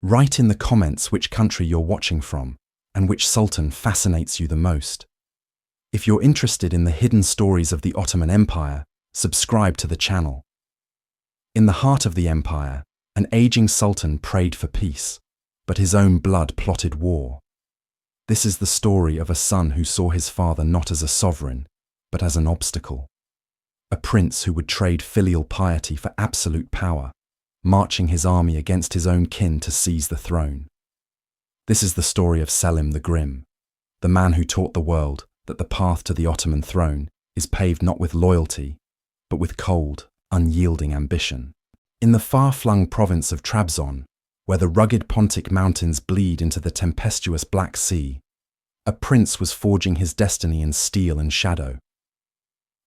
Write in the comments which country you're watching from and which sultan fascinates you the most. If you're interested in the hidden stories of the Ottoman Empire, subscribe to the channel. In the heart of the empire, an aging sultan prayed for peace, but his own blood plotted war. This is the story of a son who saw his father not as a sovereign, but as an obstacle. A prince who would trade filial piety for absolute power, marching his army against his own kin to seize the throne. This is the story of Selim the Grim, the man who taught the world that the path to the Ottoman throne is paved not with loyalty, but with cold, unyielding ambition. In the far-flung province of Trabzon, where the rugged Pontic mountains bleed into the tempestuous Black Sea, a prince was forging his destiny in steel and shadow.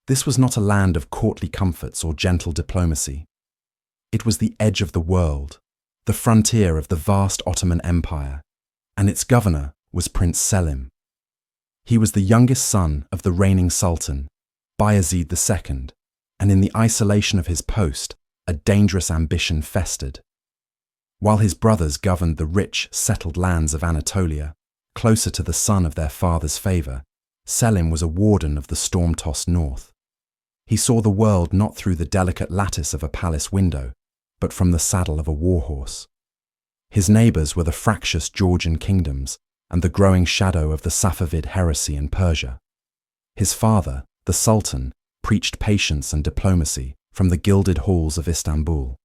This was not a land of courtly comforts or gentle diplomacy. It was the edge of the world, the frontier of the vast Ottoman Empire, and its governor was Prince Selim. He was the youngest son of the reigning Sultan, Bayezid II, and in the isolation of his post, a dangerous ambition festered. While his brothers governed the rich, settled lands of Anatolia, closer to the sun of their father's favour, Selim was a warden of the storm-tossed north. He saw the world not through the delicate lattice of a palace window, but from the saddle of a warhorse. His neighbours were the fractious Georgian kingdoms and the growing shadow of the Safavid heresy in Persia. His father, the Sultan, preached patience and diplomacy from the gilded halls of Istanbul.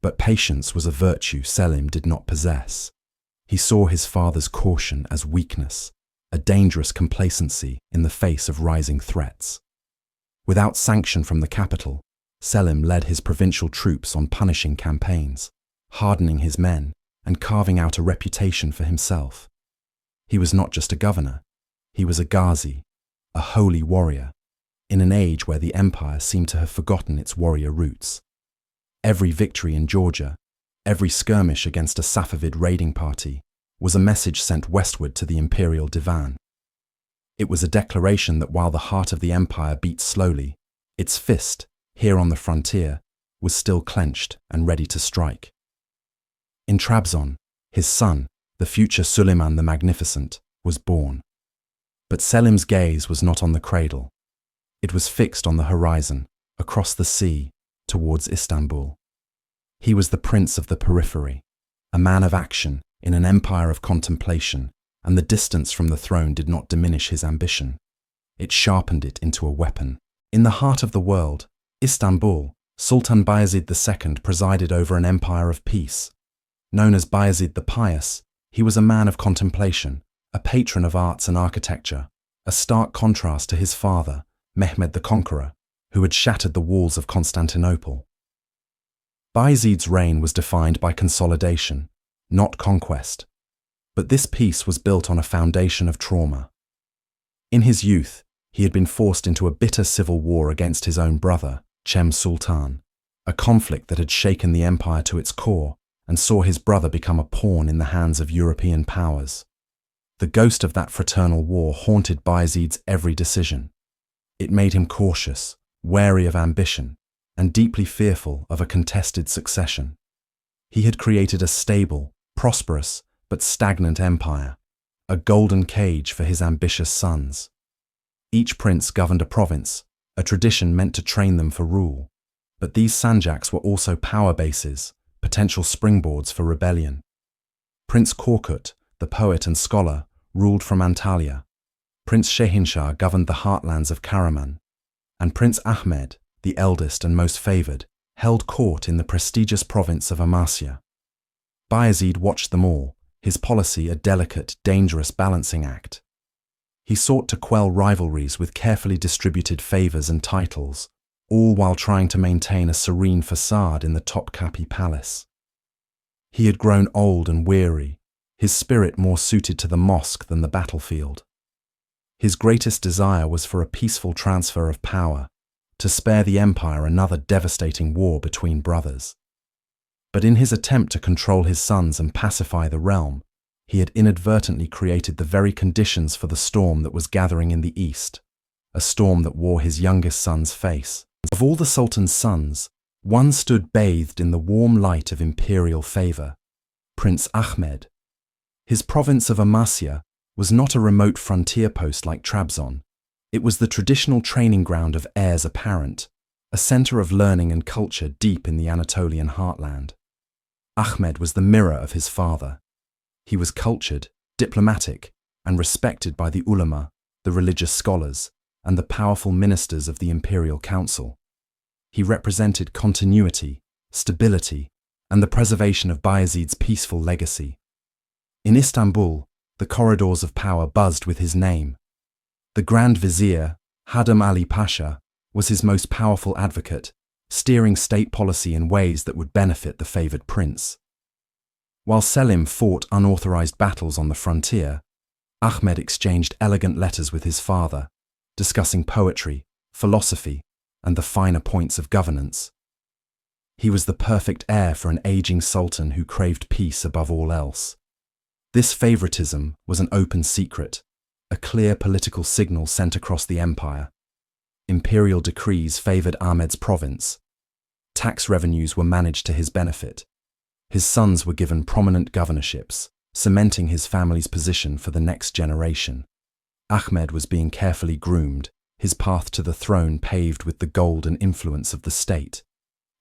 But patience was a virtue Selim did not possess. He saw his father's caution as weakness, a dangerous complacency in the face of rising threats. Without sanction from the capital, Selim led his provincial troops on punishing campaigns, hardening his men and carving out a reputation for himself. He was not just a governor, he was a Ghazi, a holy warrior, in an age where the empire seemed to have forgotten its warrior roots. Every victory in Georgia, every skirmish against a Safavid raiding party, was a message sent westward to the imperial divan. It was a declaration that while the heart of the empire beat slowly, its fist, here on the frontier, was still clenched and ready to strike. In Trabzon, his son, the future Suleiman the Magnificent, was born. But Selim's gaze was not on the cradle. It was fixed on the horizon, across the sea, towards Istanbul. He was the prince of the periphery, a man of action in an empire of contemplation, and the distance from the throne did not diminish his ambition. It sharpened it into a weapon. In the heart of the world, Istanbul, Sultan Bayezid II presided over an empire of peace. Known as Bayezid the Pious, he was a man of contemplation, a patron of arts and architecture, a stark contrast to his father, Mehmed the Conqueror, who had shattered the walls of Constantinople. Bayezid's reign was defined by consolidation, not conquest. But this peace was built on a foundation of trauma. In his youth, he had been forced into a bitter civil war against his own brother, Cem Sultan, a conflict that had shaken the empire to its core and saw his brother become a pawn in the hands of European powers. The ghost of that fraternal war haunted Bayezid's every decision. It made him cautious, wary of ambition, and deeply fearful of a contested succession. He had created a stable, prosperous, but stagnant empire, a golden cage for his ambitious sons. Each prince governed a province, a tradition meant to train them for rule. But these sanjaks were also power bases, potential springboards for rebellion. Prince Korkut, the poet and scholar, ruled from Antalya. Prince Shehinshah governed the heartlands of Karaman, and Prince Ahmed, the eldest and most favoured, held court in the prestigious province of Amasya. Bayezid watched them all, his policy a delicate, dangerous balancing act. He sought to quell rivalries with carefully distributed favours and titles, all while trying to maintain a serene facade in the Topkapi palace. He had grown old and weary, his spirit more suited to the mosque than the battlefield. His greatest desire was for a peaceful transfer of power, to spare the empire another devastating war between brothers. But in his attempt to control his sons and pacify the realm, he had inadvertently created the very conditions for the storm that was gathering in the east, a storm that wore his youngest son's face. Of all the Sultan's sons, one stood bathed in the warm light of imperial favour. Prince Ahmed. His province of Amasya was not a remote frontier post like Trabzon. It was the traditional training ground of heirs apparent, a center of learning and culture deep in the Anatolian heartland. Ahmed was the mirror of his father. He was cultured, diplomatic, and respected by the ulama, the religious scholars, and the powerful ministers of the imperial council. He represented continuity, stability, and the preservation of Bayezid's peaceful legacy. In Istanbul, the corridors of power buzzed with his name. The Grand Vizier, Hadim Ali Pasha, was his most powerful advocate, steering state policy in ways that would benefit the favored prince. While Selim fought unauthorized battles on the frontier, Ahmed exchanged elegant letters with his father, discussing poetry, philosophy, and the finer points of governance. He was the perfect heir for an aging sultan who craved peace above all else. This favoritism was an open secret, a clear political signal sent across the empire. Imperial decrees favored Ahmed's province. Tax revenues were managed to his benefit. His sons were given prominent governorships, cementing his family's position for the next generation. Ahmed was being carefully groomed, his path to the throne paved with the gold and influence of the state.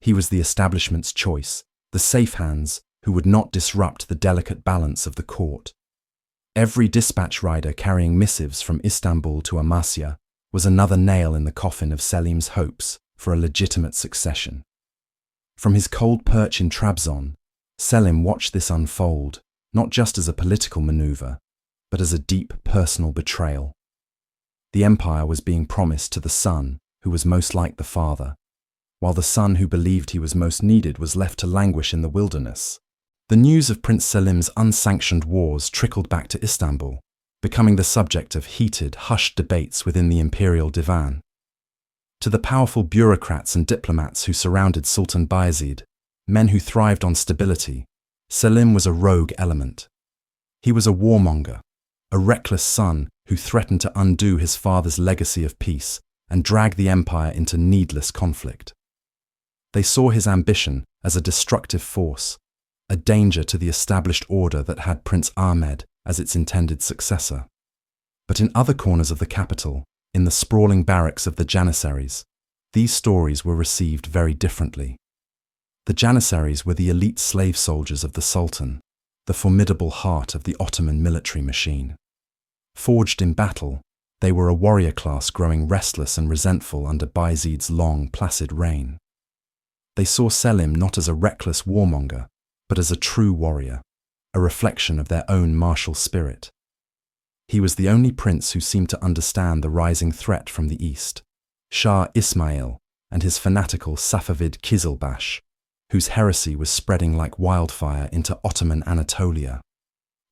He was the establishment's choice, the safe hands who would not disrupt the delicate balance of the court. Every dispatch rider carrying missives from Istanbul to Amasya was another nail in the coffin of Selim's hopes for a legitimate succession. From his cold perch in Trabzon, Selim watched this unfold, not just as a political maneuver, but as a deep personal betrayal. The empire was being promised to the son who was most like the father, while the son who believed he was most needed was left to languish in the wilderness. The news of Prince Selim's unsanctioned wars trickled back to Istanbul, becoming the subject of heated, hushed debates within the imperial divan. To the powerful bureaucrats and diplomats who surrounded Sultan Bayezid, men who thrived on stability, Selim was a rogue element. He was a warmonger, a reckless son who threatened to undo his father's legacy of peace and drag the empire into needless conflict. They saw his ambition as a destructive force, a danger to the established order that had Prince Ahmed as its intended successor. But in other corners of the capital, in the sprawling barracks of the Janissaries, these stories were received very differently. The Janissaries were the elite slave soldiers of the Sultan, the formidable heart of the Ottoman military machine. Forged in battle, they were a warrior class growing restless and resentful under Bayezid's long, placid reign. They saw Selim not as a reckless warmonger, but as a true warrior, a reflection of their own martial spirit. He was the only prince who seemed to understand the rising threat from the east, Shah Ismail and his fanatical Safavid Kizilbash, whose heresy was spreading like wildfire into Ottoman Anatolia.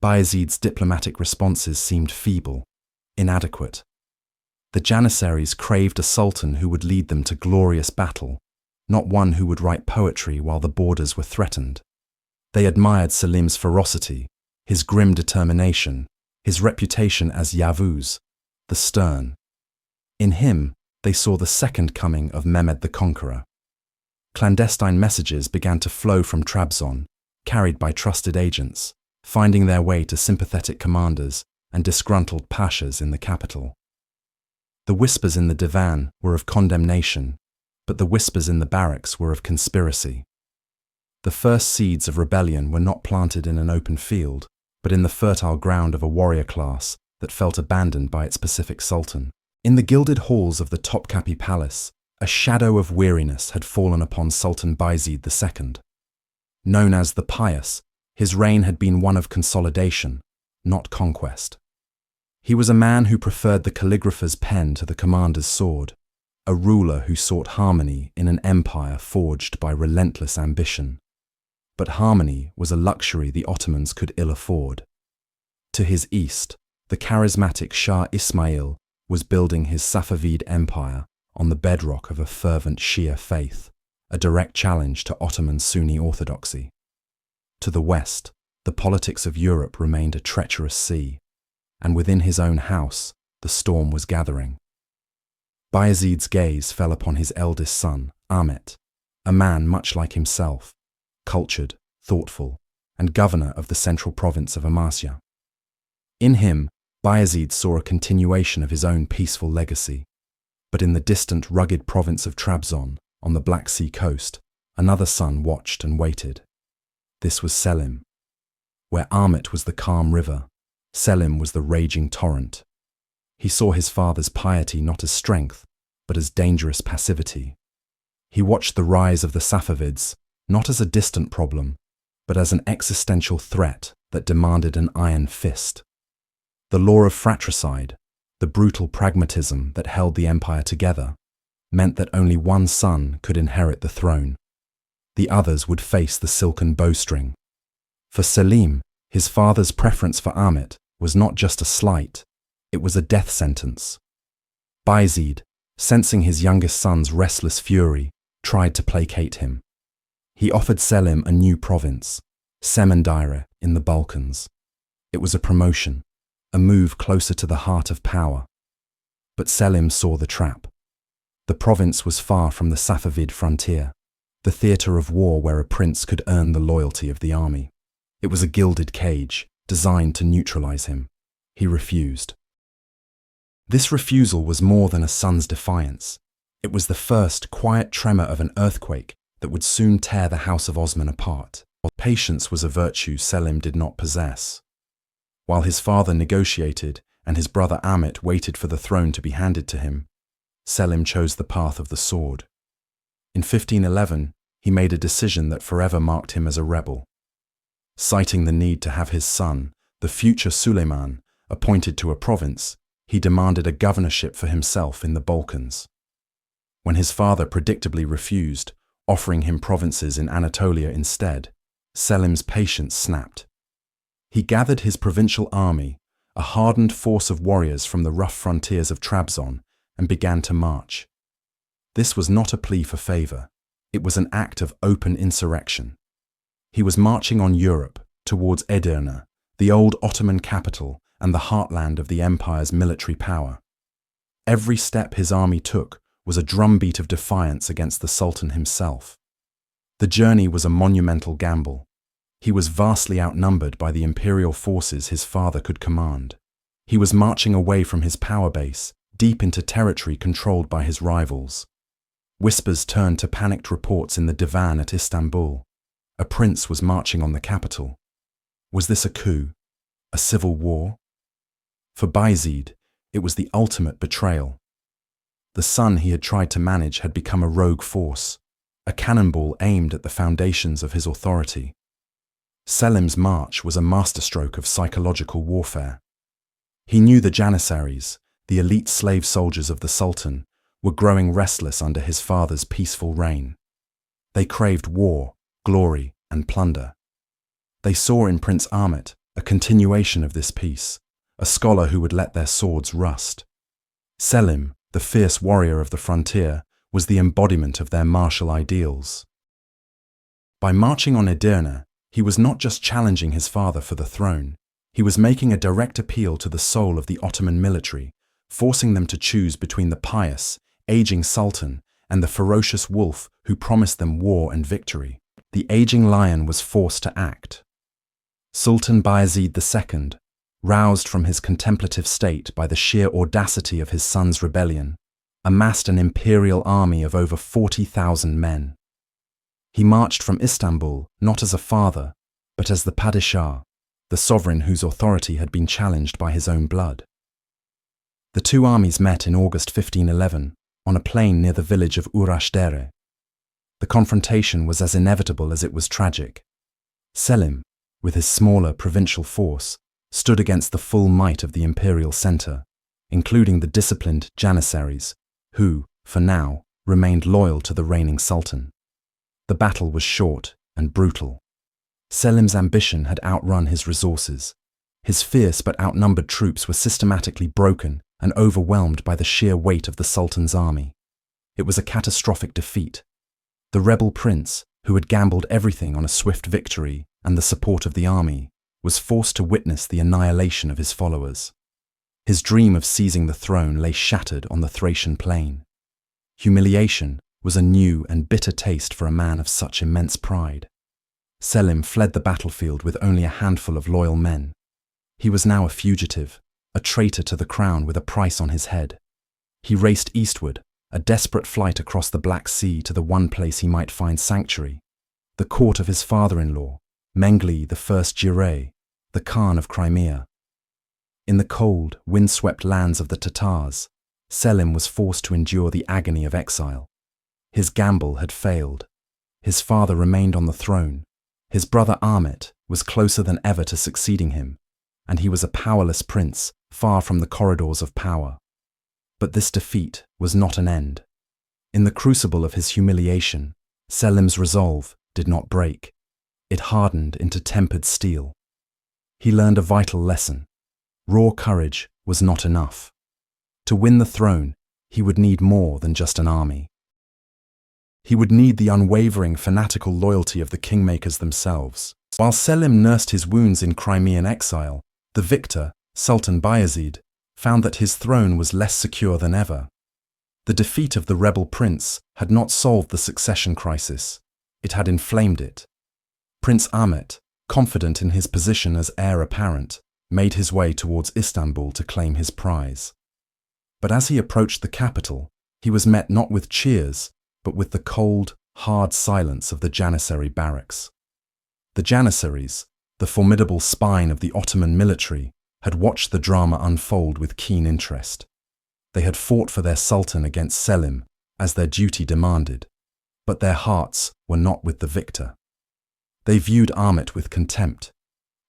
Bayezid's diplomatic responses seemed feeble, inadequate. The Janissaries craved a sultan who would lead them to glorious battle, not one who would write poetry while the borders were threatened. They admired Selim's ferocity, his grim determination, his reputation as Yavuz, the stern. In him, they saw the second coming of Mehmed the Conqueror. Clandestine messages began to flow from Trabzon, carried by trusted agents, finding their way to sympathetic commanders and disgruntled pashas in the capital. The whispers in the divan were of condemnation, but the whispers in the barracks were of conspiracy. The first seeds of rebellion were not planted in an open field, but in the fertile ground of a warrior class that felt abandoned by its Pacific sultan. In the gilded halls of the Topkapi Palace, a shadow of weariness had fallen upon Sultan Bayezid II. Known as the Pious, his reign had been one of consolidation, not conquest. He was a man who preferred the calligrapher's pen to the commander's sword, a ruler who sought harmony in an empire forged by relentless ambition. But harmony was a luxury the Ottomans could ill afford. To his east, the charismatic Shah Ismail was building his Safavid empire on the bedrock of a fervent Shia faith, a direct challenge to Ottoman Sunni orthodoxy. To the west, the politics of Europe remained a treacherous sea, and within his own house, the storm was gathering. Bayezid's gaze fell upon his eldest son, Ahmet, a man much like himself, cultured, thoughtful, and governor of the central province of Amasya. In him, Bayezid saw a continuation of his own peaceful legacy. But in the distant, rugged province of Trabzon, on the Black Sea coast, another son watched and waited. This was Selim. Where Ahmet was the calm river, Selim was the raging torrent. He saw his father's piety not as strength, but as dangerous passivity. He watched the rise of the Safavids, not as a distant problem, but as an existential threat that demanded an iron fist. The law of fratricide, the brutal pragmatism that held the empire together, meant that only one son could inherit the throne. The others would face the silken bowstring. For Selim, his father's preference for Ahmet was not just a slight, it was a death sentence. Bayezid, sensing his youngest son's restless fury, tried to placate him. He offered Selim a new province, Semendire in the Balkans. It was a promotion, a move closer to the heart of power. But Selim saw the trap. The province was far from the Safavid frontier, the theatre of war where a prince could earn the loyalty of the army. It was a gilded cage, designed to neutralize him. He refused. This refusal was more than a son's defiance. It was the first quiet tremor of an earthquake that would soon tear the House of Osman apart. Patience was a virtue Selim did not possess. While his father negotiated and his brother Ahmet waited for the throne to be handed to him, Selim chose the path of the sword. In 1511, he made a decision that forever marked him as a rebel. Citing the need to have his son, the future Suleiman, appointed to a province, he demanded a governorship for himself in the Balkans. When his father predictably refused, offering him provinces in Anatolia instead, Selim's patience snapped. He gathered his provincial army, a hardened force of warriors from the rough frontiers of Trabzon, and began to march. This was not a plea for favor. It was an act of open insurrection. He was marching on Europe, towards Edirne, the old Ottoman capital and the heartland of the empire's military power. Every step his army took was a drumbeat of defiance against the Sultan himself. The journey was a monumental gamble. He was vastly outnumbered by the imperial forces his father could command. He was marching away from his power base, deep into territory controlled by his rivals. Whispers turned to panicked reports in the divan at Istanbul. A prince was marching on the capital. Was this a coup? A civil war? For Bayezid, it was the ultimate betrayal. The son he had tried to manage had become a rogue force, a cannonball aimed at the foundations of his authority. Selim's march was a masterstroke of psychological warfare. He knew the Janissaries, the elite slave soldiers of the Sultan, were growing restless under his father's peaceful reign. They craved war, glory, and plunder. They saw in Prince Ahmet a continuation of this peace, a scholar who would let their swords rust. Selim, the fierce warrior of the frontier, was the embodiment of their martial ideals. By marching on Edirne, he was not just challenging his father for the throne, he was making a direct appeal to the soul of the Ottoman military, forcing them to choose between the pious, aging sultan and the ferocious wolf who promised them war and victory. The aging lion was forced to act. Sultan Bayezid II, roused from his contemplative state by the sheer audacity of his son's rebellion, amassed an imperial army of over 40,000 men. He marched from Istanbul not as a father, but as the Padishah, the sovereign whose authority had been challenged by his own blood. The two armies met in August 1511 on a plain near the village of Urashdere. The confrontation was as inevitable as it was tragic. Selim, with his smaller provincial force, stood against the full might of the imperial centre, including the disciplined Janissaries, who, for now, remained loyal to the reigning sultan. The battle was short and brutal. Selim's ambition had outrun his resources. His fierce but outnumbered troops were systematically broken and overwhelmed by the sheer weight of the sultan's army. It was a catastrophic defeat. The rebel prince, who had gambled everything on a swift victory and the support of the army, was forced to witness the annihilation of his followers. His dream of seizing the throne lay shattered on the Thracian plain. Humiliation was a new and bitter taste for a man of such immense pride. Selim fled the battlefield with only a handful of loyal men. He was now a fugitive, a traitor to the crown with a price on his head. He raced eastward, a desperate flight across the Black Sea to the one place he might find sanctuary, the court of his father-in-law, Mengli the First Giray, the Khan of Crimea. In the cold, wind-swept lands of the Tatars, Selim was forced to endure the agony of exile. His gamble had failed. His father remained on the throne. His brother Ahmet was closer than ever to succeeding him, and he was a powerless prince, far from the corridors of power. But this defeat was not an end. In the crucible of his humiliation, Selim's resolve did not break. It hardened into tempered steel. He learned a vital lesson. Raw courage was not enough. To win the throne, he would need more than just an army. He would need the unwavering, fanatical loyalty of the kingmakers themselves. While Selim nursed his wounds in Crimean exile, the victor, Sultan Bayezid, found that his throne was less secure than ever. The defeat of the rebel prince had not solved the succession crisis. It had inflamed it. Prince Ahmet, confident in his position as heir apparent, made his way towards Istanbul to claim his prize. But as he approached the capital, he was met not with cheers, but with the cold, hard silence of the Janissary barracks. The Janissaries, the formidable spine of the Ottoman military, had watched the drama unfold with keen interest. They had fought for their sultan against Selim, as their duty demanded, but their hearts were not with the victor. They viewed Ahmet with contempt.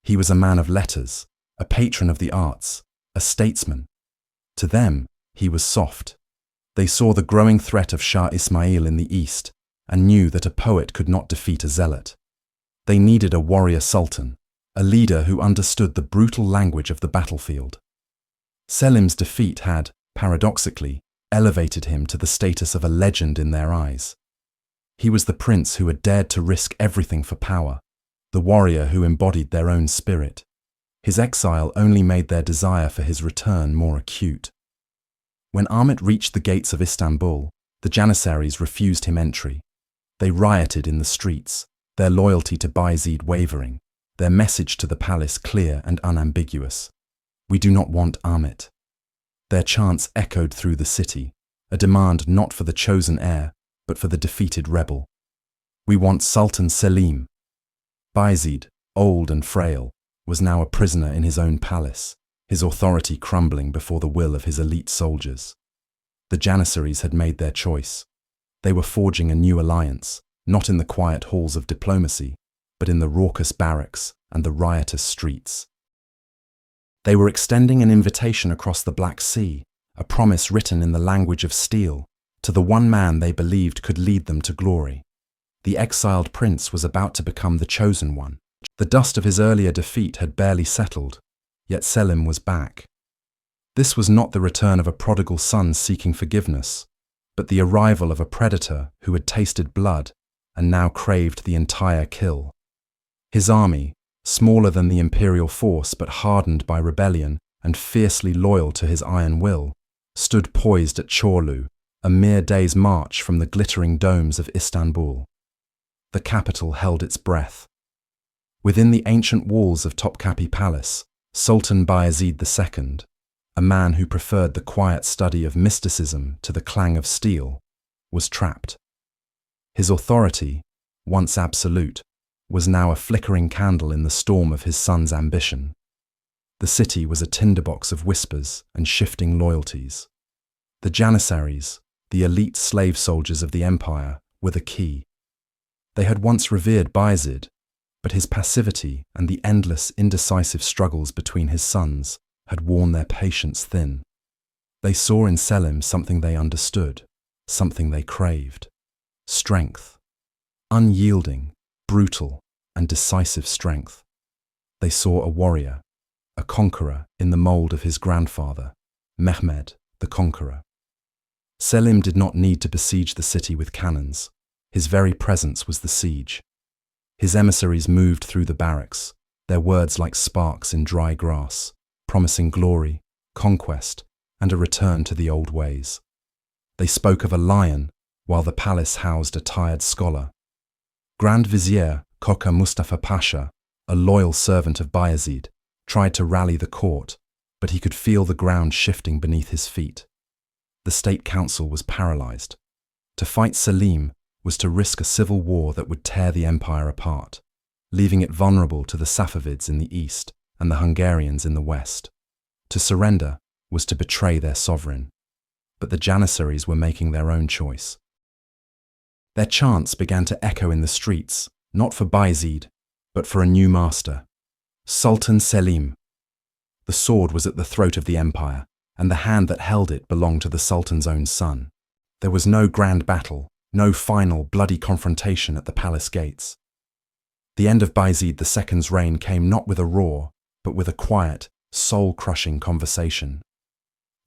He was a man of letters, a patron of the arts, a statesman. To them, he was soft. They saw the growing threat of Shah Ismail in the east, and knew that a poet could not defeat a zealot. They needed a warrior sultan, a leader who understood the brutal language of the battlefield. Selim's defeat had, paradoxically, elevated him to the status of a legend in their eyes. He was the prince who had dared to risk everything for power, the warrior who embodied their own spirit. His exile only made their desire for his return more acute. When Ahmet reached the gates of Istanbul, the Janissaries refused him entry. They rioted in the streets, their loyalty to Bayezid wavering, their message to the palace clear and unambiguous: "We do not want Ahmet." Their chants echoed through the city, a demand not for the chosen heir, but for the defeated rebel. "We want Sultan Selim." Bayezid, old and frail, was now a prisoner in his own palace, his authority crumbling before the will of his elite soldiers. The Janissaries had made their choice. They were forging a new alliance, not in the quiet halls of diplomacy, but in the raucous barracks and the riotous streets. They were extending an invitation across the Black Sea, a promise written in the language of steel, to the one man they believed could lead them to glory. The exiled prince was about to become the chosen one. The dust of his earlier defeat had barely settled, yet Selim was back. This was not the return of a prodigal son seeking forgiveness, but the arrival of a predator who had tasted blood and now craved the entire kill. His army, smaller than the imperial force but hardened by rebellion and fiercely loyal to his iron will, stood poised at Çorlu, a mere day's march from the glittering domes of Istanbul. The capital held its breath. Within the ancient walls of Topkapi Palace, Sultan Bayezid II, a man who preferred the quiet study of mysticism to the clang of steel, was trapped. His authority, once absolute, was now a flickering candle in the storm of his son's ambition. The city was a tinderbox of whispers and shifting loyalties. The Janissaries, the elite slave soldiers of the empire, were the key. They had once revered Bayezid, but his passivity and the endless, indecisive struggles between his sons had worn their patience thin. They saw in Selim something they understood, something they craved: strength. Unyielding, brutal, and decisive strength. They saw a warrior, a conqueror in the mold of his grandfather, Mehmed the Conqueror. Selim did not need to besiege the city with cannons. His very presence was the siege. His emissaries moved through the barracks, their words like sparks in dry grass, promising glory, conquest, and a return to the old ways. They spoke of a lion, while the palace housed a tired scholar. Grand Vizier Koka Mustafa Pasha, a loyal servant of Bayezid, tried to rally the court, but he could feel the ground shifting beneath his feet. The state council was paralyzed. To fight Selim was to risk a civil war that would tear the empire apart, leaving it vulnerable to the Safavids in the east and the Hungarians in the west. To surrender was to betray their sovereign. But the Janissaries were making their own choice. Their chants began to echo in the streets, not for Bayezid, but for a new master, Sultan Selim. The sword was at the throat of the empire, and the hand that held it belonged to the Sultan's own son. There was no grand battle, no final bloody confrontation at the palace gates. The end of Bayezid II's reign came not with a roar, but with a quiet, soul-crushing conversation.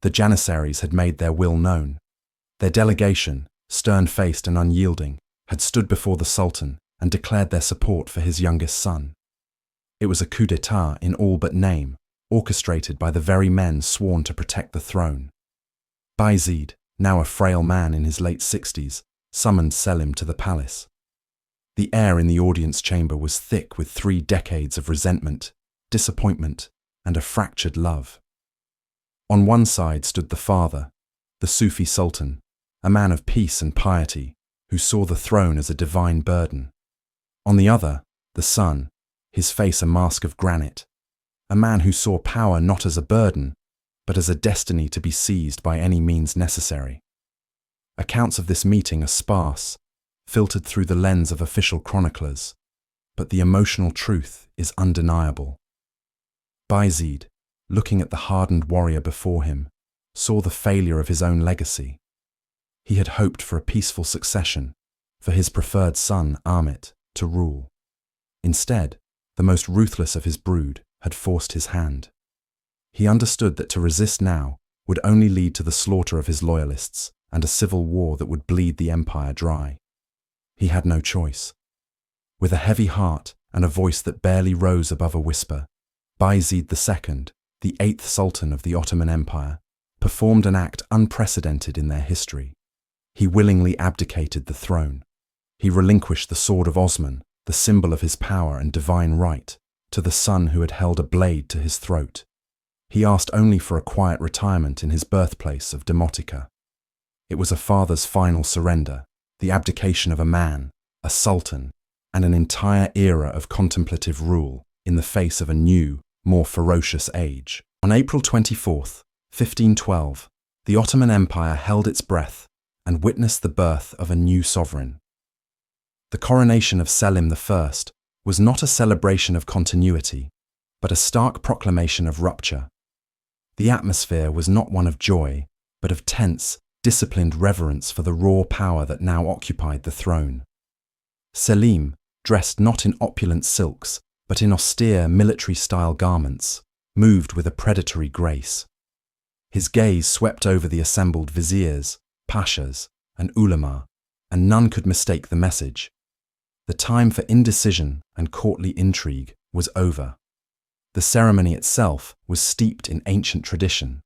The Janissaries had made their will known. Their delegation, stern-faced and unyielding, had stood before the Sultan and declared their support for his youngest son. It was a coup d'état in all but name, orchestrated by the very men sworn to protect the throne. Bayezid, now a frail man in his late 60s, summoned Selim to the palace. The air in the audience chamber was thick with 3 decades of resentment, disappointment, and a fractured love. On one side stood the father, the Sufi Sultan, a man of peace and piety, who saw the throne as a divine burden. On the other, the son, his face a mask of granite, a man who saw power not as a burden, but as a destiny to be seized by any means necessary. Accounts of this meeting are sparse, filtered through the lens of official chroniclers, but the emotional truth is undeniable. Bayezid, looking at the hardened warrior before him, saw the failure of his own legacy. He had hoped for a peaceful succession, for his preferred son, Ahmet, to rule. Instead, the most ruthless of his brood had forced his hand. He understood that to resist now would only lead to the slaughter of his loyalists and a civil war that would bleed the empire dry. He had no choice. With a heavy heart and a voice that barely rose above a whisper, Bayezid II, the 8th Sultan of the Ottoman Empire, performed an act unprecedented in their history. He willingly abdicated the throne. He relinquished the sword of Osman, the symbol of his power and divine right, to the son who had held a blade to his throat. He asked only for a quiet retirement in his birthplace of Demotica. It was a father's final surrender, the abdication of a man, a sultan, and an entire era of contemplative rule in the face of a new, more ferocious age. On April 24th, 1512, the Ottoman Empire held its breath and witnessed the birth of a new sovereign. The coronation of Selim I was not a celebration of continuity, but a stark proclamation of rupture. The atmosphere was not one of joy, but of tense, disciplined reverence for the raw power that now occupied the throne. Selim, dressed not in opulent silks, but in austere military-style garments, moved with a predatory grace. His gaze swept over the assembled viziers, pashas, and ulama, and none could mistake the message. The time for indecision and courtly intrigue was over. The ceremony itself was steeped in ancient tradition.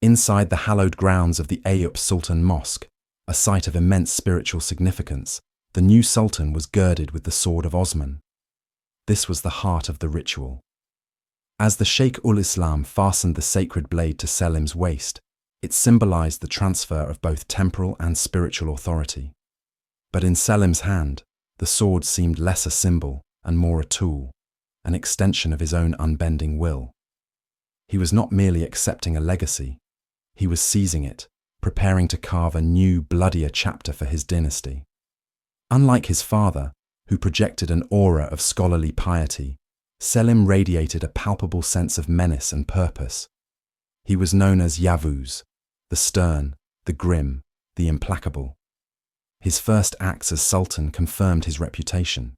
Inside the hallowed grounds of the Eyüp Sultan Mosque, a site of immense spiritual significance, the new sultan was girded with the sword of Osman. This was the heart of the ritual. As the Sheikh-ul-Islam fastened the sacred blade to Selim's waist, it symbolized the transfer of both temporal and spiritual authority. But in Selim's hand, the sword seemed less a symbol and more a tool, an extension of his own unbending will. He was not merely accepting a legacy, he was seizing it, preparing to carve a new, bloodier chapter for his dynasty. Unlike his father, who projected an aura of scholarly piety, Selim radiated a palpable sense of menace and purpose. He was known as Yavuz, the stern, the grim, the implacable. His first acts as sultan confirmed his reputation.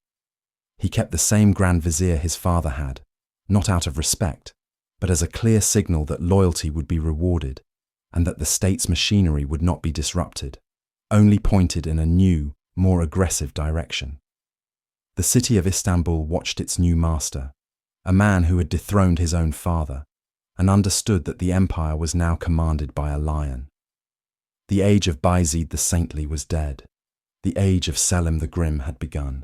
He kept the same grand vizier his father had, not out of respect, but as a clear signal that loyalty would be rewarded and that the state's machinery would not be disrupted, only pointed in a new, more aggressive direction. The city of Istanbul watched its new master, a man who had dethroned his own father, and understood that the empire was now commanded by a lion. The age of Bayezid the Saintly was dead. The age of Selim the Grim had begun.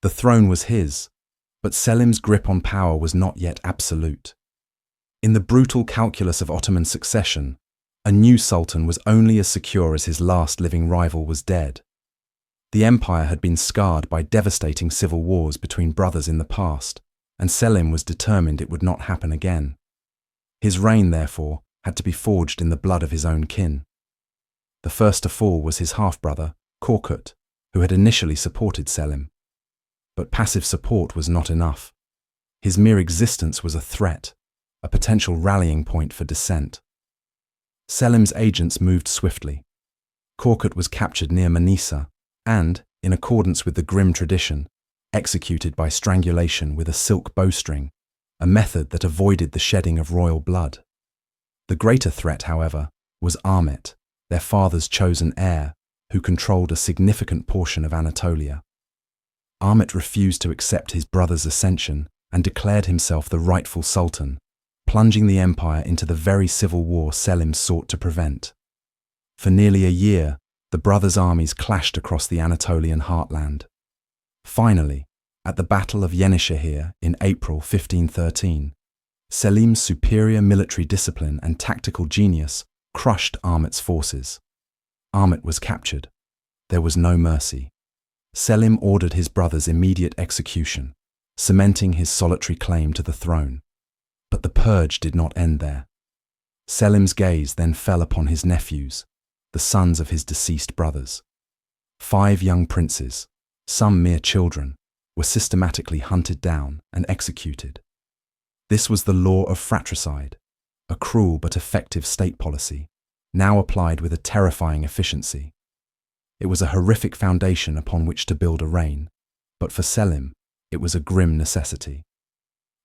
The throne was his, but Selim's grip on power was not yet absolute. In the brutal calculus of Ottoman succession, a new sultan was only as secure as his last living rival was dead. The empire had been scarred by devastating civil wars between brothers in the past, and Selim was determined it would not happen again. His reign, therefore, had to be forged in the blood of his own kin. The first to fall was his half-brother, Korkut, who had initially supported Selim. But passive support was not enough. His mere existence was a threat, a potential rallying point for dissent. Selim's agents moved swiftly. Korkut was captured near Manisa and, in accordance with the Grim tradition, executed by strangulation with a silk bowstring, a method that avoided the shedding of royal blood. The greater threat, however, was Ahmet, their father's chosen heir, who controlled a significant portion of Anatolia. Ahmet refused to accept his brother's ascension and declared himself the rightful sultan, plunging the empire into the very civil war Selim sought to prevent. For nearly a year, the brothers' armies clashed across the Anatolian heartland. Finally, at the Battle of Yenişehir in April 1513, Selim's superior military discipline and tactical genius crushed Ahmet's forces. Ahmet was captured. There was no mercy. Selim ordered his brother's immediate execution, cementing his solitary claim to the throne. But the purge did not end there. Selim's gaze then fell upon his nephews, the sons of his deceased brothers. 5 young princes, some mere children, were systematically hunted down and executed. This was the law of fratricide, a cruel but effective state policy, now applied with a terrifying efficiency. It was a horrific foundation upon which to build a reign, but for Selim, it was a grim necessity.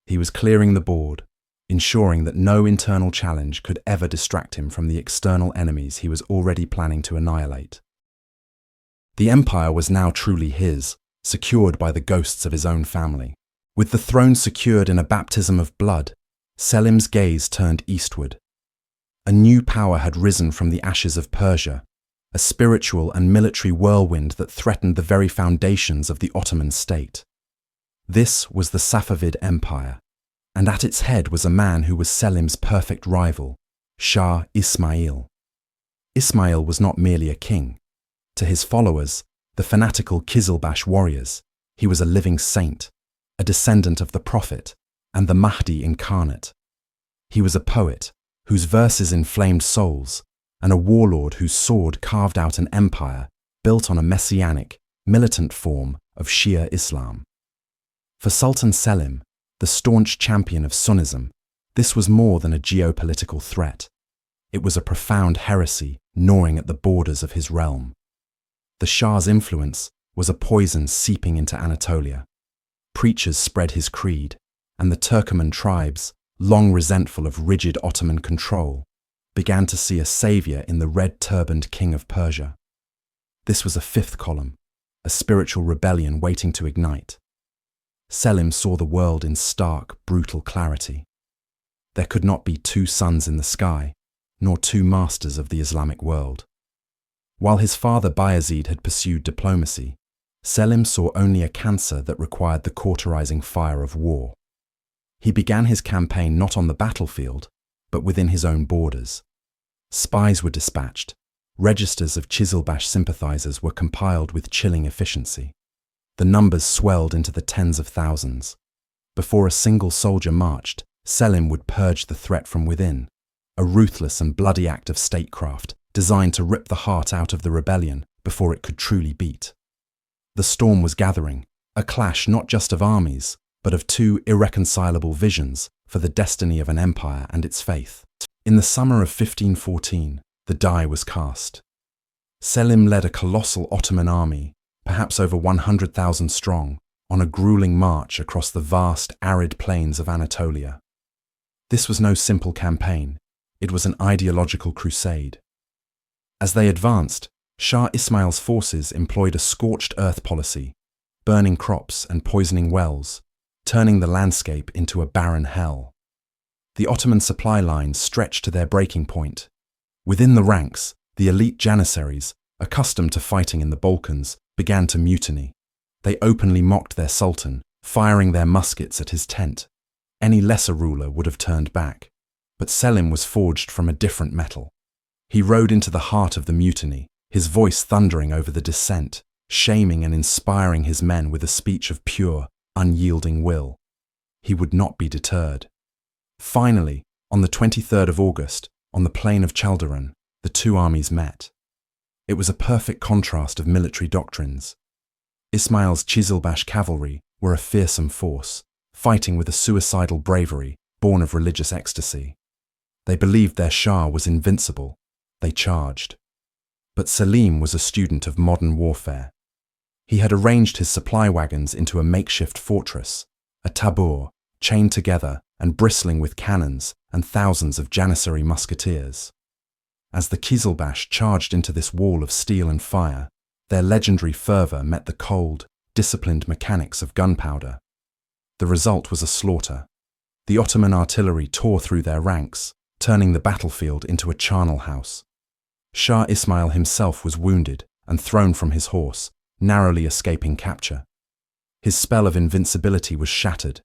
He was clearing the board, ensuring that no internal challenge could ever distract him from the external enemies he was already planning to annihilate. The empire was now truly his, secured by the ghosts of his own family. With the throne secured in a baptism of blood, Selim's gaze turned eastward. A new power had risen from the ashes of Persia, a spiritual and military whirlwind that threatened the very foundations of the Ottoman state. This was the Safavid Empire, and at its head was a man who was Selim's perfect rival, Shah Ismail. Ismail was not merely a king. To his followers, the fanatical Kizilbash warriors, he was a living saint, a descendant of the Prophet, and the Mahdi incarnate. He was a poet, whose verses inflamed souls, and a warlord whose sword carved out an empire built on a messianic, militant form of Shia Islam. For Sultan Selim, the staunch champion of Sunnism, this was more than a geopolitical threat. It was a profound heresy gnawing at the borders of his realm. The Shah's influence was a poison seeping into Anatolia. Preachers spread his creed, and the Turkoman tribes, long resentful of rigid Ottoman control, began to see a savior in the red-turbaned king of Persia. This was a fifth column, a spiritual rebellion waiting to ignite. Selim saw the world in stark, brutal clarity. There could not be 2 suns in the sky, nor 2 masters of the Islamic world. While his father Bayezid had pursued diplomacy, Selim saw only a cancer that required the cauterizing fire of war. He began his campaign not on the battlefield, but within his own borders. Spies were dispatched. Registers of Kizilbash sympathizers were compiled with chilling efficiency. The numbers swelled into the tens of thousands. Before a single soldier marched, Selim would purge the threat from within, a ruthless and bloody act of statecraft designed to rip the heart out of the rebellion before it could truly beat. The storm was gathering, a clash not just of armies, but of 2 irreconcilable visions for the destiny of an empire and its faith. In the summer of 1514, the die was cast. Selim led a colossal Ottoman army, perhaps over 100,000 strong, on a grueling march across the vast, arid plains of Anatolia. This was no simple campaign. It was an ideological crusade. As they advanced, Shah Ismail's forces employed a scorched earth policy, burning crops and poisoning wells, turning the landscape into a barren hell. The Ottoman supply lines stretched to their breaking point. Within the ranks, the elite janissaries, accustomed to fighting in the Balkans, began to mutiny. They openly mocked their sultan, firing their muskets at his tent. Any lesser ruler would have turned back. But Selim was forged from a different metal. He rode into the heart of the mutiny, his voice thundering over the dissent, shaming and inspiring his men with a speech of pure, unyielding will. He would not be deterred. Finally, on the 23rd of August, on the plain of Chaldiran, the two armies met. It was a perfect contrast of military doctrines. Ismail's Qizilbash cavalry were a fearsome force, fighting with a suicidal bravery born of religious ecstasy. They believed their Shah was invincible. They charged. But Selim was a student of modern warfare. He had arranged his supply wagons into a makeshift fortress, a tabur, chained together and bristling with cannons and thousands of Janissary musketeers. As the Qizilbash charged into this wall of steel and fire, their legendary fervour met the cold, disciplined mechanics of gunpowder. The result was a slaughter. The Ottoman artillery tore through their ranks, turning the battlefield into a charnel house. Shah Ismail himself was wounded and thrown from his horse, narrowly escaping capture. His spell of invincibility was shattered.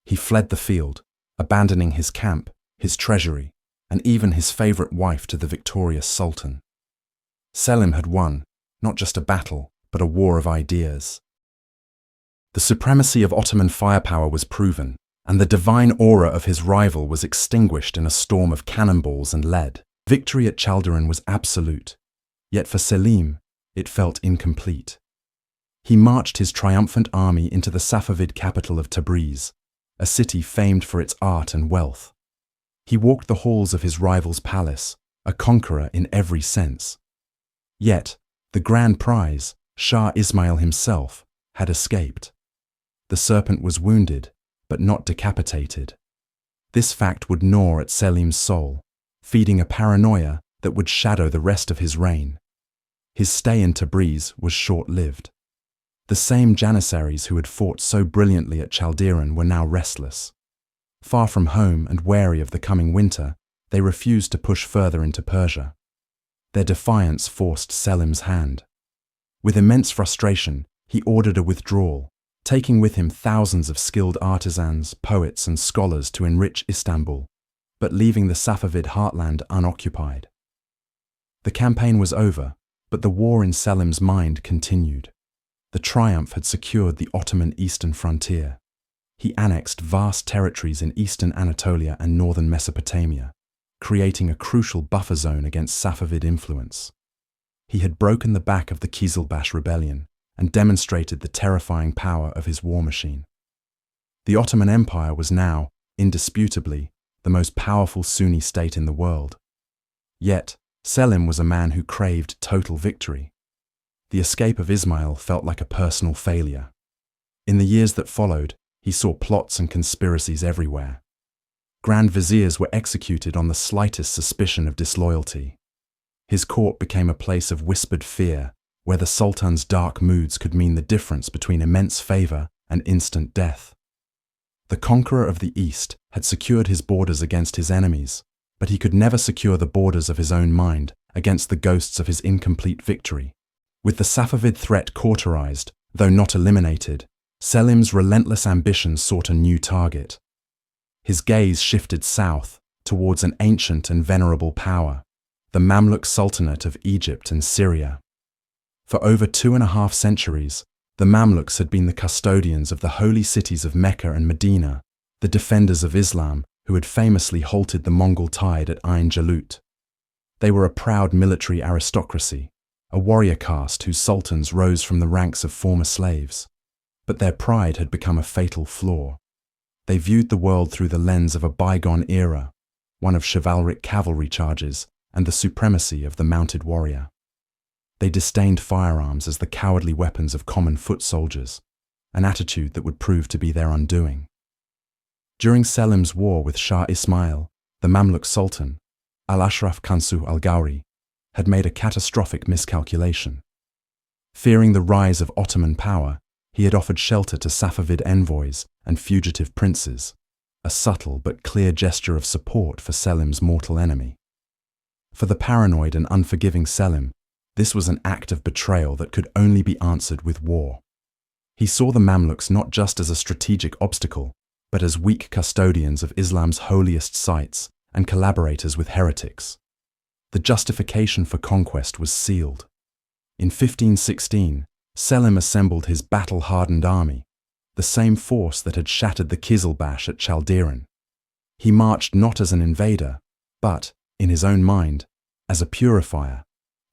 He fled the field, abandoning his camp, his treasury, and even his favourite wife to the victorious Sultan. Selim had won, not just a battle, but a war of ideas. The supremacy of Ottoman firepower was proven, and the divine aura of his rival was extinguished in a storm of cannonballs and lead. Victory at Chaldiran was absolute, yet for Selim, it felt incomplete. He marched his triumphant army into the Safavid capital of Tabriz, a city famed for its art and wealth. He walked the halls of his rival's palace, a conqueror in every sense. Yet, the grand prize, Shah Ismail himself, had escaped. The serpent was wounded, but not decapitated. This fact would gnaw at Selim's soul, feeding a paranoia that would shadow the rest of his reign. His stay in Tabriz was short-lived. The same Janissaries who had fought so brilliantly at Chaldiran were now restless. Far from home and wary of the coming winter, they refused to push further into Persia. Their defiance forced Selim's hand. With immense frustration, he ordered a withdrawal, taking with him thousands of skilled artisans, poets, and scholars to enrich Istanbul, but leaving the Safavid heartland unoccupied. The campaign was over, but the war in Selim's mind continued. The triumph had secured the Ottoman eastern frontier. He annexed vast territories in eastern Anatolia and northern Mesopotamia, creating a crucial buffer zone against Safavid influence. He had broken the back of the Qizilbash rebellion and demonstrated the terrifying power of his war machine. The Ottoman Empire was now, indisputably, the most powerful Sunni state in the world. Yet, Selim was a man who craved total victory. The escape of Ismail felt like a personal failure. In the years that followed, he saw plots and conspiracies everywhere. Grand viziers were executed on the slightest suspicion of disloyalty. His court became a place of whispered fear, where the Sultan's dark moods could mean the difference between immense favour and instant death. The conqueror of the East had secured his borders against his enemies, but he could never secure the borders of his own mind against the ghosts of his incomplete victory. With the Safavid threat cauterized, though not eliminated, Selim's relentless ambition sought a new target. His gaze shifted south, towards an ancient and venerable power, the Mamluk Sultanate of Egypt and Syria. For over 2.5 centuries, the Mamluks had been the custodians of the holy cities of Mecca and Medina, the defenders of Islam who had famously halted the Mongol tide at Ain Jalut. They were a proud military aristocracy, a warrior caste whose sultans rose from the ranks of former slaves. But their pride had become a fatal flaw. They viewed the world through the lens of a bygone era, one of chivalric cavalry charges and the supremacy of the mounted warrior. They disdained firearms as the cowardly weapons of common foot soldiers, an attitude that would prove to be their undoing. During Selim's war with Shah Ismail, the Mamluk Sultan, Al-Ashraf Kansuh al-Ghauri, had made a catastrophic miscalculation. Fearing the rise of Ottoman power, he had offered shelter to Safavid envoys and fugitive princes, a subtle but clear gesture of support for Selim's mortal enemy. For the paranoid and unforgiving Selim, this was an act of betrayal that could only be answered with war. He saw the Mamluks not just as a strategic obstacle, but as weak custodians of Islam's holiest sites and collaborators with heretics. The justification for conquest was sealed. In 1516, Selim assembled his battle-hardened army, the same force that had shattered the Kizilbash at Chaldiran. He marched not as an invader, but, in his own mind, as a purifier,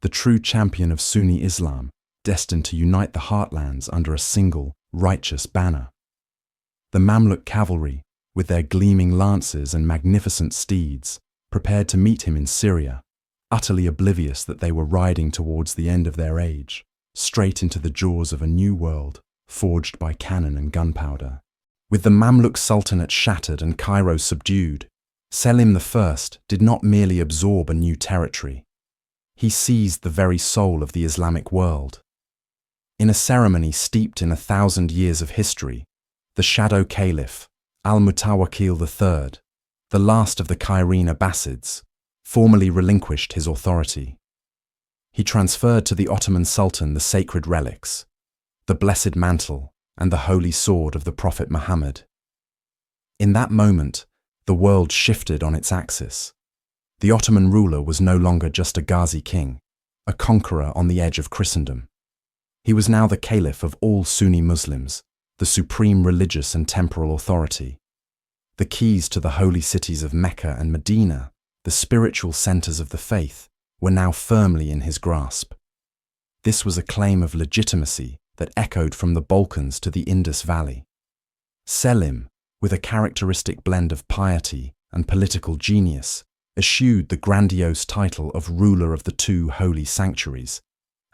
the true champion of Sunni Islam, destined to unite the heartlands under a single, righteous banner. The Mamluk cavalry, with their gleaming lances and magnificent steeds, prepared to meet him in Syria, utterly oblivious that they were riding towards the end of their age, straight into the jaws of a new world, forged by cannon and gunpowder. With the Mamluk Sultanate shattered and Cairo subdued, Selim I did not merely absorb a new territory. He seized the very soul of the Islamic world. In a ceremony steeped in 1,000 years of history, the Shadow Caliph, Al-Mutawakkil III, the last of the Cairene Abbasids, formally relinquished his authority. He transferred to the Ottoman Sultan the sacred relics, the blessed mantle, and the holy sword of the Prophet Muhammad. In that moment, the world shifted on its axis. The Ottoman ruler was no longer just a Ghazi king, a conqueror on the edge of Christendom. He was now the caliph of all Sunni Muslims, the supreme religious and temporal authority. The keys to the holy cities of Mecca and Medina, the spiritual centers of the faith, were now firmly in his grasp. This was a claim of legitimacy that echoed from the Balkans to the Indus Valley. Selim, with a characteristic blend of piety and political genius, eschewed the grandiose title of ruler of the two holy sanctuaries,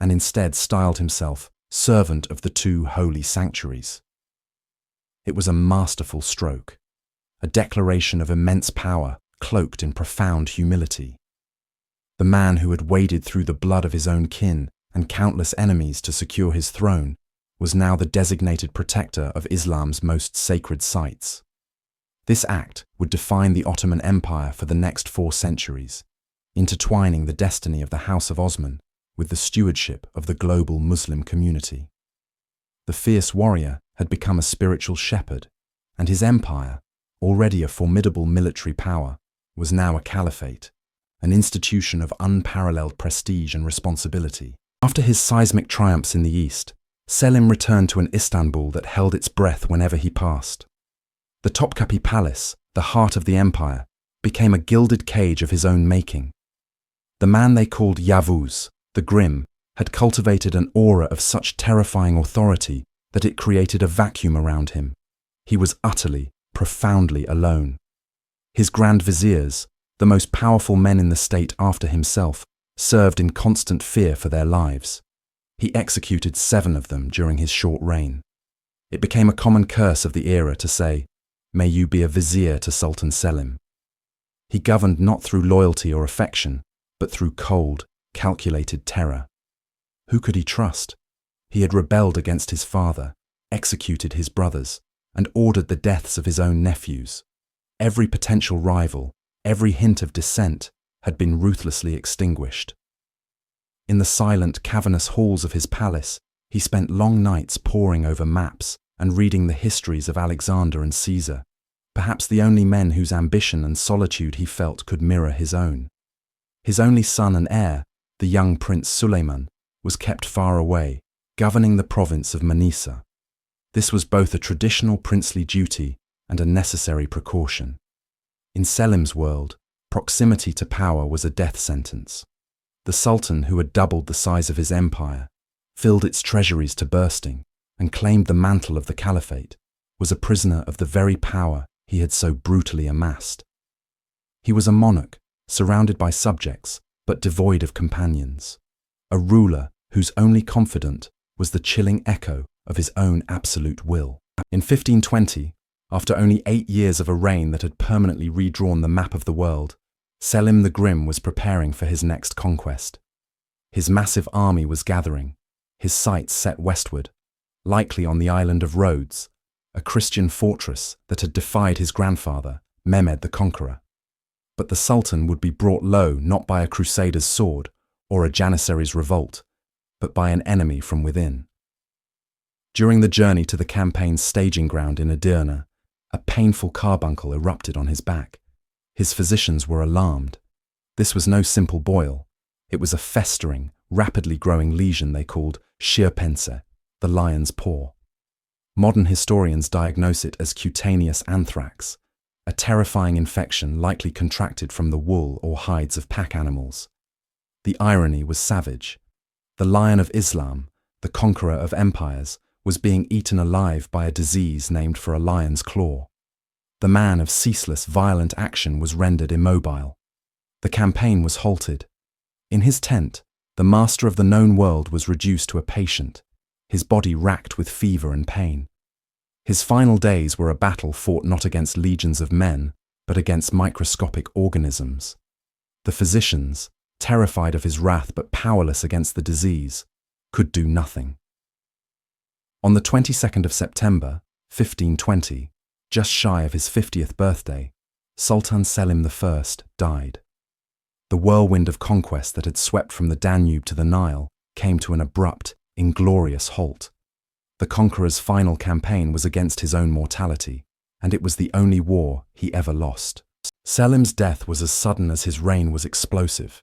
and instead styled himself servant of the two holy sanctuaries. It was a masterful stroke, a declaration of immense power cloaked in profound humility. The man who had waded through the blood of his own kin and countless enemies to secure his throne was now the designated protector of Islam's most sacred sites. This act would define the Ottoman Empire for the next 4 centuries, intertwining the destiny of the House of Osman with the stewardship of the global Muslim community. The fierce warrior had become a spiritual shepherd, and his empire, already a formidable military power, was now a caliphate, an institution of unparalleled prestige and responsibility. After his seismic triumphs in the east, Selim returned to an Istanbul that held its breath whenever he passed. The Topkapi Palace, the heart of the empire, became a gilded cage of his own making. The man they called Yavuz, the Grim, had cultivated an aura of such terrifying authority that it created a vacuum around him. He was utterly, profoundly alone. His grand viziers, the most powerful men in the state after himself, served in constant fear for their lives. He executed 7 of them during his short reign. It became a common curse of the era to say, "May you be a vizier to Sultan Selim." He governed not through loyalty or affection, but through cold, calculated terror. Who could he trust? He had rebelled against his father, executed his brothers, and ordered the deaths of his own nephews. Every potential rival, every hint of dissent, had been ruthlessly extinguished. In the silent, cavernous halls of his palace, he spent long nights poring over maps and reading the histories of Alexander and Caesar, perhaps the only men whose ambition and solitude he felt could mirror his own. His only son and heir, the young Prince Suleiman, was kept far away, governing the province of Manisa. This was both a traditional princely duty and a necessary precaution. In Selim's world, proximity to power was a death sentence. The Sultan, who had doubled the size of his empire, filled its treasuries to bursting, and claimed the mantle of the caliphate, was a prisoner of the very power he had so brutally amassed. He was a monarch, surrounded by subjects, but devoid of companions. A ruler whose only confidant was the chilling echo of his own absolute will. In 1520, after only 8 years of a reign that had permanently redrawn the map of the world, Selim the Grim was preparing for his next conquest. His massive army was gathering, his sights set westward, likely on the island of Rhodes, a Christian fortress that had defied his grandfather, Mehmed the Conqueror. But the Sultan would be brought low not by a crusader's sword or a janissary's revolt, but by an enemy from within. During the journey to the campaign's staging ground in Edirne, a painful carbuncle erupted on his back. His physicians were alarmed. This was no simple boil. It was a festering, rapidly growing lesion they called Schierpense, the lion's paw. Modern historians diagnose it as cutaneous anthrax, a terrifying infection likely contracted from the wool or hides of pack animals. The irony was savage. The Lion of Islam, the conqueror of empires, was being eaten alive by a disease named for a lion's claw. The man of ceaseless, violent action was rendered immobile. The campaign was halted. In his tent, the master of the known world was reduced to a patient, his body racked with fever and pain. His final days were a battle fought not against legions of men, but against microscopic organisms. The physicians, terrified of his wrath but powerless against the disease, could do nothing. On the 22nd of September, 1520, just shy of his 50th birthday, Sultan Selim I died. The whirlwind of conquest that had swept from the Danube to the Nile came to an abrupt, inglorious halt. The conqueror's final campaign was against his own mortality, and it was the only war he ever lost. Selim's death was as sudden as his reign was explosive.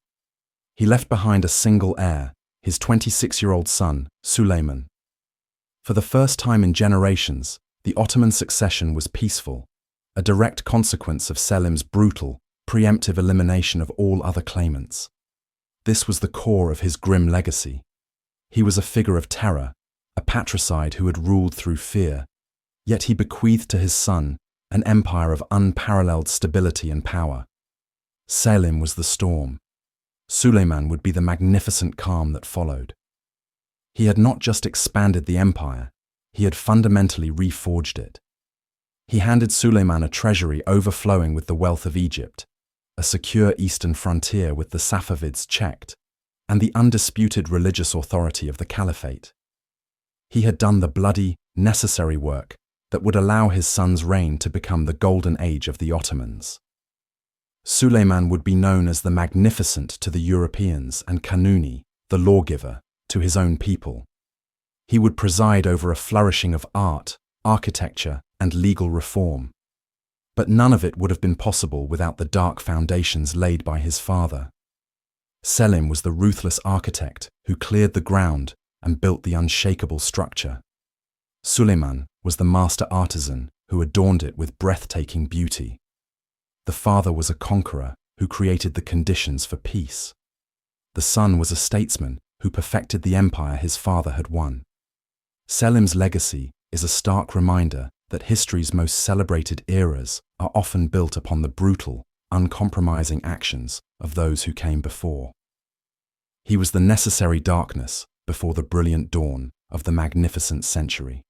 He left behind a single heir, his 26-year-old son, Suleiman. For the first time in generations, the Ottoman succession was peaceful, a direct consequence of Selim's brutal, preemptive elimination of all other claimants. This was the core of his grim legacy. He was a figure of terror, a patricide who had ruled through fear, yet he bequeathed to his son an empire of unparalleled stability and power. Selim was the storm. Suleiman would be the magnificent calm that followed. He had not just expanded the empire, he had fundamentally reforged it. He handed Suleiman a treasury overflowing with the wealth of Egypt, a secure eastern frontier with the Safavids checked, and the undisputed religious authority of the caliphate. He had done the bloody, necessary work that would allow his son's reign to become the golden age of the Ottomans. Suleiman would be known as the Magnificent to the Europeans and Kanuni, the lawgiver, to his own people. He would preside over a flourishing of art, architecture, and legal reform. But none of it would have been possible without the dark foundations laid by his father. Selim was the ruthless architect who cleared the ground and built the unshakable structure. Suleiman was the master artisan who adorned it with breathtaking beauty. The father was a conqueror who created the conditions for peace. The son was a statesman who perfected the empire his father had won. Selim's legacy is a stark reminder that history's most celebrated eras are often built upon the brutal, uncompromising actions of those who came before. He was the necessary darkness before the brilliant dawn of the magnificent century.